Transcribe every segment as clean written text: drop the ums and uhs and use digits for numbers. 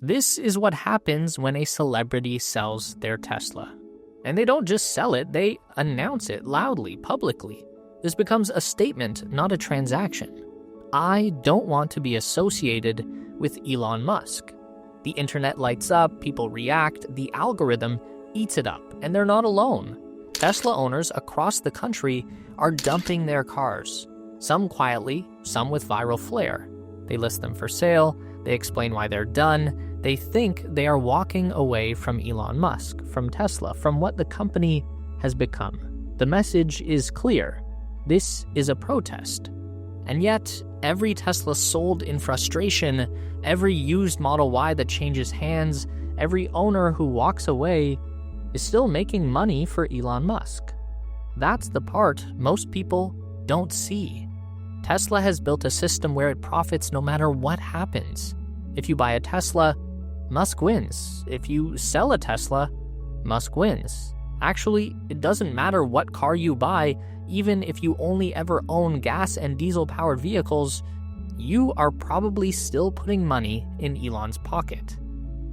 This is what happens when a celebrity sells their Tesla. And they don't just sell it, they announce it loudly, publicly. This becomes a statement, not a transaction. I don't want to be associated with Elon Musk. The internet lights up, people react, the algorithm eats it up, and they're not alone. Tesla owners across the country are dumping their cars, some quietly, some with viral flair. They list them for sale, they explain why they're done, they think they are walking away from Elon Musk, from Tesla, from what the company has become. The message is clear. This is a protest. And yet, every Tesla sold in frustration, every used Model Y that changes hands, every owner who walks away is still making money for Elon Musk. That's the part most people don't see. Tesla has built a system where it profits no matter what happens. If you buy a Tesla, Musk wins. If you sell a Tesla, Musk wins. Actually, it doesn't matter what car you buy, even if you only ever own gas and diesel-powered vehicles, you are probably still putting money in Elon's pocket.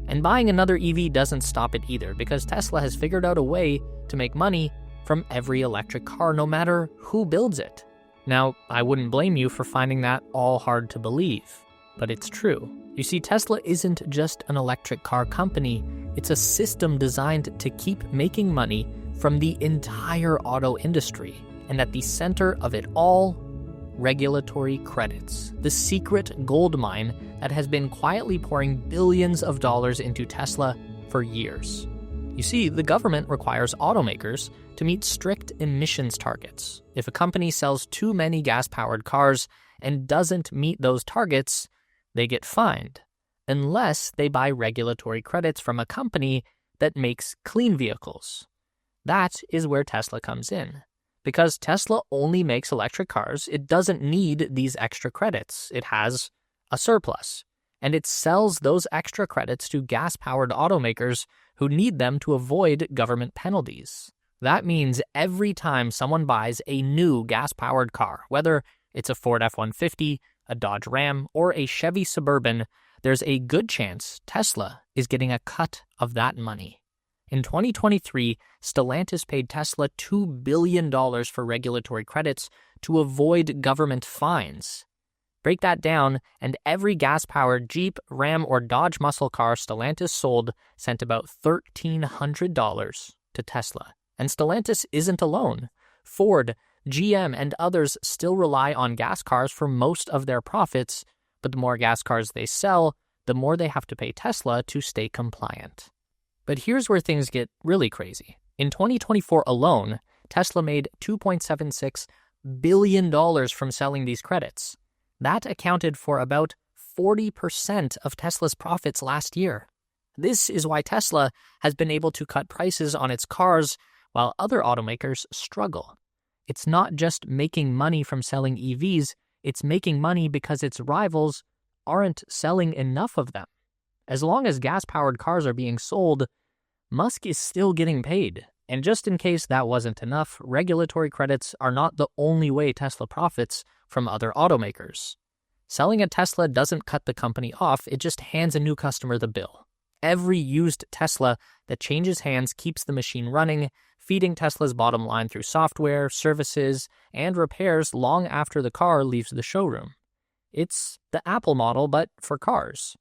And buying another EV doesn't stop it either, because Tesla has figured out a way to make money from every electric car, no matter who builds it. Now, I wouldn't blame you for finding that all hard to believe, but it's true. You see, Tesla isn't just an electric car company, it's a system designed to keep making money from the entire auto industry. And at the center of it all, regulatory credits, the secret gold mine that has been quietly pouring billions of dollars into Tesla for years. You see, the government requires automakers to meet strict emissions targets. If a company sells too many gas-powered cars and doesn't meet those targets, they get fined, unless they buy regulatory credits from a company that makes clean vehicles. That is where Tesla comes in. Because Tesla only makes electric cars, it doesn't need these extra credits. It has a surplus, and it sells those extra credits to gas-powered automakers who need them to avoid government penalties. That means every time someone buys a new gas-powered car, whether it's a Ford F-150, a Dodge Ram, or a Chevy Suburban, there's a good chance Tesla is getting a cut of that money. In 2023, Stellantis paid Tesla $2 billion for regulatory credits to avoid government fines. Break that down, and every gas-powered Jeep, Ram, or Dodge muscle car Stellantis sold sent about $1,300 to Tesla. And Stellantis isn't alone. Ford, GM, and others still rely on gas cars for most of their profits, but the more gas cars they sell, the more they have to pay Tesla to stay compliant. But here's where things get really crazy. In 2024 alone, Tesla made $2.76 billion from selling these credits. That accounted for about 40% of Tesla's profits last year. This is why Tesla has been able to cut prices on its cars while other automakers struggle. It's not just making money from selling EVs, it's making money because its rivals aren't selling enough of them. As long as gas-powered cars are being sold, Musk is still getting paid. And just in case that wasn't enough, regulatory credits are not the only way Tesla profits from other automakers. Selling a Tesla doesn't cut the company off, it just hands a new customer the bill. Every used Tesla that changes hands keeps the machine running, feeding Tesla's bottom line through software, services, and repairs long after the car leaves the showroom. It's the Apple model, but for cars.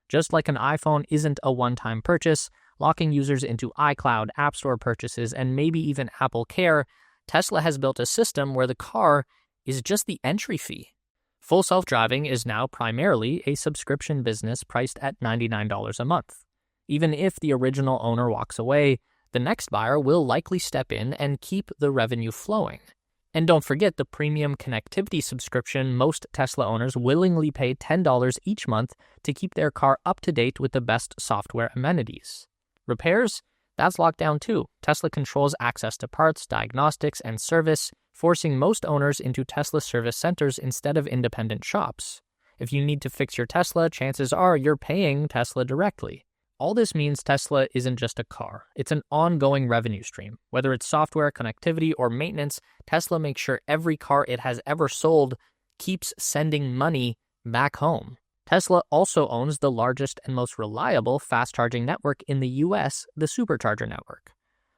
Just like an iPhone isn't a one-time purchase, locking users into iCloud, App Store purchases, and maybe even Apple Care, Tesla has built a system where the car is just the entry fee. Full self-driving is now primarily a subscription business priced at $99 a month. Even if the original owner walks away, the next buyer will likely step in and keep the revenue flowing. And don't forget the premium connectivity subscription. Most Tesla owners willingly pay $10 each month to keep their car up to date with the best software amenities. Repairs? That's locked down too. Tesla controls access to parts, diagnostics, and service, forcing most owners into Tesla service centers instead of independent shops. If you need to fix your Tesla, chances are you're paying Tesla directly. All this means Tesla isn't just a car. It's an ongoing revenue stream. Whether it's software, connectivity, or maintenance, Tesla makes sure every car it has ever sold keeps sending money back home. Tesla also owns the largest and most reliable fast-charging network in the US, the Supercharger network.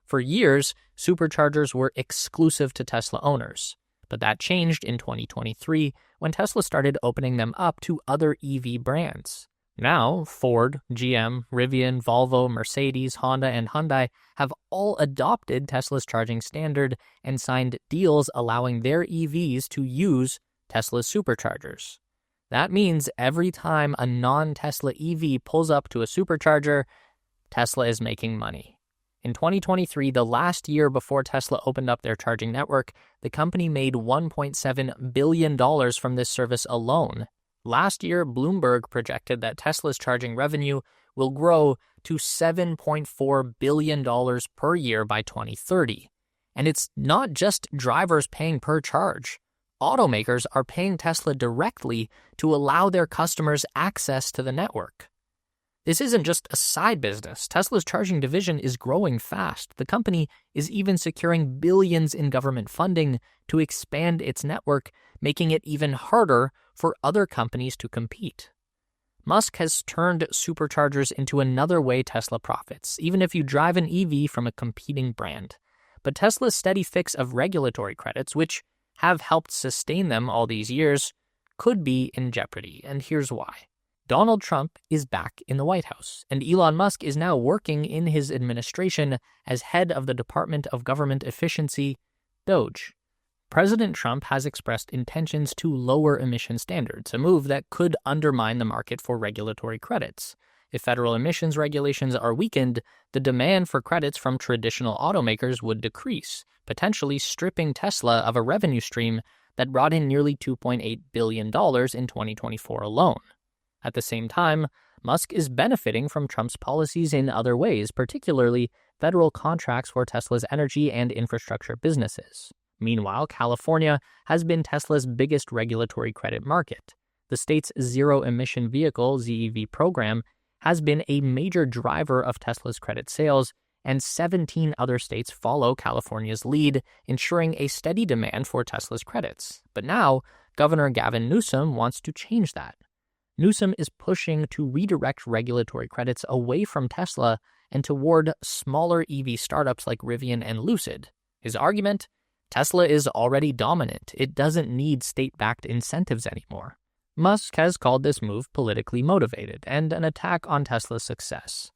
For years, superchargers were exclusive to Tesla owners, but that changed in 2023 when Tesla started opening them up to other EV brands. Now, Ford, GM, Rivian, Volvo, Mercedes, Honda, and Hyundai have all adopted Tesla's charging standard and signed deals allowing their EVs to use Tesla's superchargers. That means every time a non-Tesla EV pulls up to a supercharger, Tesla is making money. In 2023, the last year before Tesla opened up their charging network, the company made $1.7 billion from this service alone. Last year, Bloomberg projected that Tesla's charging revenue will grow to $7.4 billion per year by 2030. And it's not just drivers paying per charge. Automakers are paying Tesla directly to allow their customers access to the network. This isn't just a side business. Tesla's charging division is growing fast. The company is even securing billions in government funding to expand its network, making it even harder for other companies to compete. Musk has turned superchargers into another way Tesla profits, even if you drive an EV from a competing brand. But Tesla's steady fix of regulatory credits, which have helped sustain them all these years, could be in jeopardy, and here's why. Donald Trump is back in the White House, and Elon Musk is now working in his administration as head of the Department of Government Efficiency, DOGE. President Trump has expressed intentions to lower emission standards, a move that could undermine the market for regulatory credits. If federal emissions regulations are weakened, the demand for credits from traditional automakers would decrease, potentially stripping Tesla of a revenue stream that brought in nearly $2.8 billion in 2024 alone. At the same time, Musk is benefiting from Trump's policies in other ways, particularly federal contracts for Tesla's energy and infrastructure businesses. Meanwhile, California has been Tesla's biggest regulatory credit market. The state's zero-emission vehicle ZEV program has been a major driver of Tesla's credit sales, and 17 other states follow California's lead, ensuring a steady demand for Tesla's credits. But now, Governor Gavin Newsom wants to change that. Newsom is pushing to redirect regulatory credits away from Tesla and toward smaller EV startups like Rivian and Lucid. His argument? Tesla is already dominant. It doesn't need state-backed incentives anymore. Musk has called this move politically motivated and an attack on Tesla's success.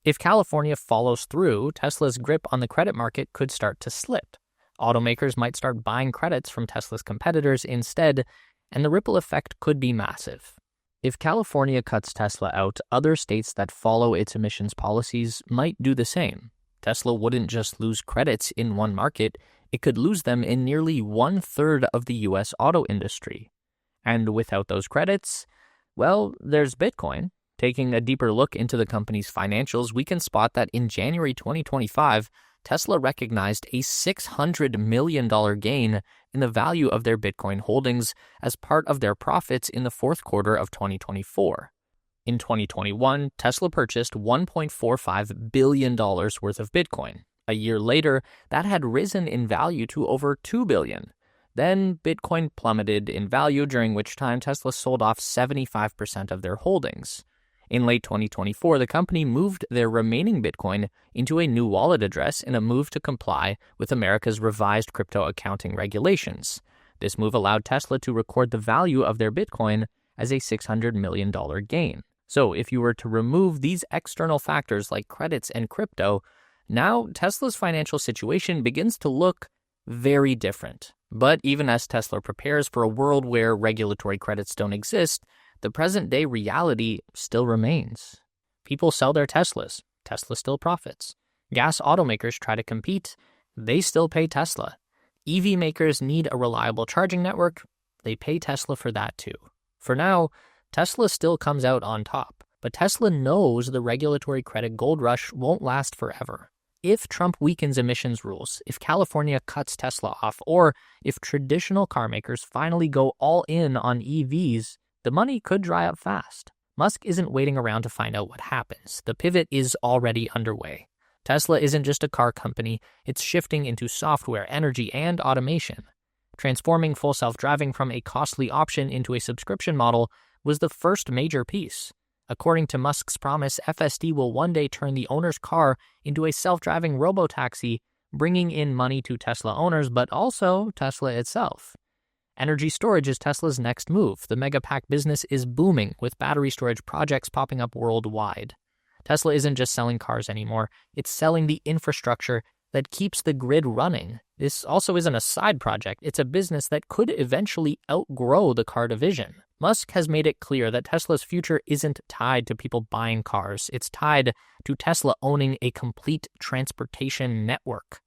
If California follows through, Tesla's grip on the credit market could start to slip. Automakers might start buying credits from Tesla's competitors instead, and the ripple effect could be massive. If California cuts Tesla out, other states that follow its emissions policies might do the same. Tesla wouldn't just lose credits in one market, it could lose them in nearly 1/3 of the US auto industry. And without those credits, well, there's Bitcoin. Taking a deeper look into the company's financials, we can spot that in January 2025, Tesla recognized a $600 million gain in the value of their Bitcoin holdings as part of their profits in the fourth quarter of 2024. In 2021, Tesla purchased $1.45 billion worth of Bitcoin. A year later, that had risen in value to over $2 billion. Then Bitcoin plummeted in value, during which time Tesla sold off 75% of their holdings. In late 2024, the company moved their remaining Bitcoin into a new wallet address in a move to comply with America's revised crypto accounting regulations. This move allowed Tesla to record the value of their Bitcoin as a $600 million gain. So if you were to remove these external factors like credits and crypto, now Tesla's financial situation begins to look very different. But even as Tesla prepares for a world where regulatory credits don't exist, the present-day reality still remains. People sell their Teslas. Tesla still profits. Gas automakers try to compete. They still pay Tesla. EV makers need a reliable charging network. They pay Tesla for that too. For now, Tesla still comes out on top. But Tesla knows the regulatory credit gold rush won't last forever. If Trump weakens emissions rules, if California cuts Tesla off, or if traditional car makers finally go all in on EVs, the money could dry up fast. Musk isn't waiting around to find out what happens. The pivot is already underway. Tesla isn't just a car company, it's shifting into software, energy, and automation. Transforming full self-driving from a costly option into a subscription model was the first major piece. According to Musk's promise, FSD will one day turn the owner's car into a self-driving robotaxi, bringing in money to Tesla owners, but also Tesla itself. Energy storage is Tesla's next move. The Megapack business is booming, with battery storage projects popping up worldwide. Tesla isn't just selling cars anymore, it's selling the infrastructure that keeps the grid running. This also isn't a side project, it's a business that could eventually outgrow the car division. Musk has made it clear that Tesla's future isn't tied to people buying cars, it's tied to Tesla owning a complete transportation network,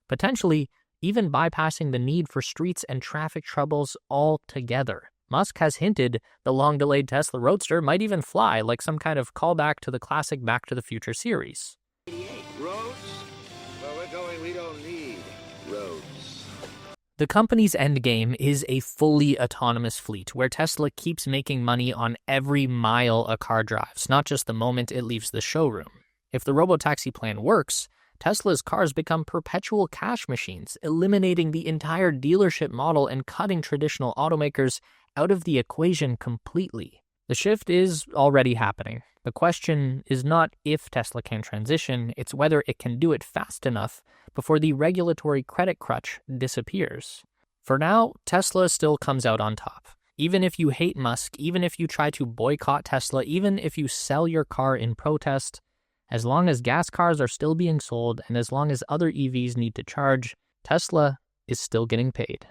potentially even bypassing the need for streets and traffic troubles altogether. Musk has hinted the long-delayed Tesla Roadster might even fly, like some kind of callback to the classic Back to the Future series. Roads? Where we're going, we don't need roads. The company's endgame is a fully autonomous fleet, where Tesla keeps making money on every mile a car drives, not just the moment it leaves the showroom. If the Robotaxi plan works, Tesla's cars become perpetual cash machines, eliminating the entire dealership model and cutting traditional automakers out of the equation completely. The shift is already happening. The question is not if Tesla can transition, it's whether it can do it fast enough before the regulatory credit crutch disappears. For now, Tesla still comes out on top. Even if you hate Musk, even if you try to boycott Tesla, even if you sell your car in protest, as long as gas cars are still being sold and as long as other EVs need to charge, Tesla is still getting paid.